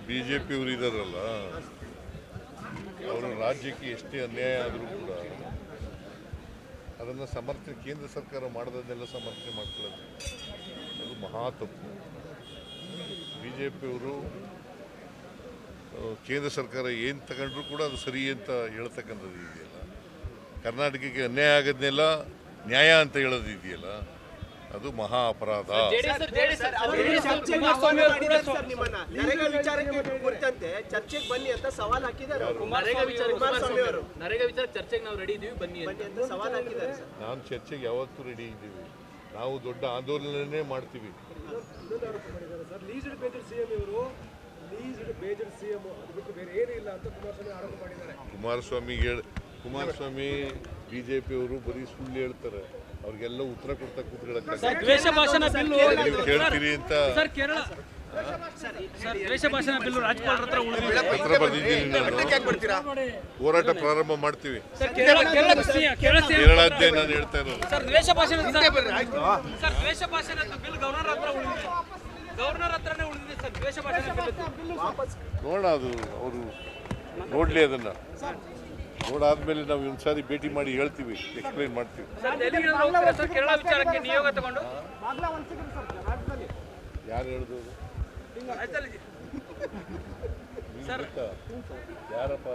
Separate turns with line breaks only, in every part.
BJP ಅವರು ಇದಾರಲ್ಲ, ಅವರು ರಾಜ್ಯಕ್ಕೆ ಎಷ್ಟೇ ಅನ್ಯಾಯ ಆದರೂ ಕೂಡ ಅದನ್ನು ಸಮರ್ಥನೆ ಕೇಂದ್ರ ಸರ್ಕಾರ ಮಾಡೋದನ್ನೆಲ್ಲ ಸಮರ್ಥನೆ ಮಾಡ್ಕೊಳ್ಳೋದು ಅದು ಮಹಾ ತಪ್ಪು. ಬಿಜೆಪಿಯವರು ಕೇಂದ್ರ ಸರ್ಕಾರ ಏನು ತಗೊಂಡ್ರು ಕೂಡ ಅದು ಸರಿ ಅಂತ ಹೇಳ್ತಕ್ಕಂಥದ್ದು ಇದೆಯಲ್ಲ, ಕರ್ನಾಟಕಕ್ಕೆ ಅನ್ಯಾಯ ಆಗೋದನ್ನೆಲ್ಲ ನ್ಯಾಯ ಅಂತ ಹೇಳೋದು ಇದೆಯಲ್ಲ, ಅದು ಮಹಾ ಅಪರಾಧ.
ಚರ್ಚೆಗೆ ಬನ್ನಿ ಅಂತ ಸವಾಲ್ ಹಾಕಿದ್ದಾರೆ.
ನಾನು ಚರ್ಚೆಗೆ ಯಾವತ್ತೂ ರೆಡಿ ಇದ್ದೀವಿ. ನಾವು ದೊಡ್ಡ ಆಂದೋಲನನೇ ಮಾಡ್ತೀವಿ. ಕುಮಾರಸ್ವಾಮಿ ಬಿಜೆಪಿಯವರು ಬರೀ ಸುಳ್ಳು ಹೇಳ್ತಾರೆ. ಅವ್ರಿಗೆಲ್ಲ ಉತ್ತರ ಕೊಡ್ತಾ ಕೇಳ್ತೀರಿ ಅಂತ ಪತ್ರ ಬರ್ದಿದ್ದೀನಿ. ನಾನು ಹೋರಾಟ ಪ್ರಾರಂಭ ಮಾಡ್ತೀವಿ. ಕೇರಳದ್ದೇ ನಾನು ಹೇಳ್ತಾ ಇರೋದು. ನೋಡೋಣ, ಅದು ಅವರು ನೋಡ್ಲಿ. ಅದನ್ನ ನೋಡಾದ್ಮೇಲೆ ನಾವು ಒಂದ್ಸಾರಿ ಭೇಟಿ ಮಾಡಿ ಹೇಳ್ತೀವಿ, ಎಕ್ಸ್ಪ್ಲೈನ್ ಮಾಡ್ತೀವಿ. ಯಾರು ಹೇಳಿದ್ರು? ಯಾರಪ್ಪ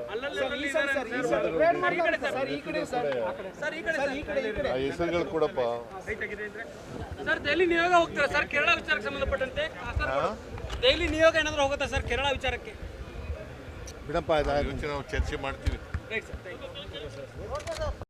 ಆ ಹೆಸರುಗಳು ಕೊಡಪ್ಪ.
ಸರ್ ದೆಹಲಿ ನಿಯೋಗ ಹೋಗ್ತಾರೆ ಸರ್ ಕೇರಳ ವಿಚಾರಕ್ಕೆ ಸಂಬಂಧಪಟ್ಟಂತೆ. ದೆಹಲಿ ನಿಯೋಗ ಏನಾದರೂ ಹೋಗುತ್ತಾ ಸರ್ ಕೇರಳ ವಿಚಾರಕ್ಕೆ?
ಬಿಡಪ್ಪ, ನಾವು ಚರ್ಚೆ ಮಾಡ್ತೀವಿ.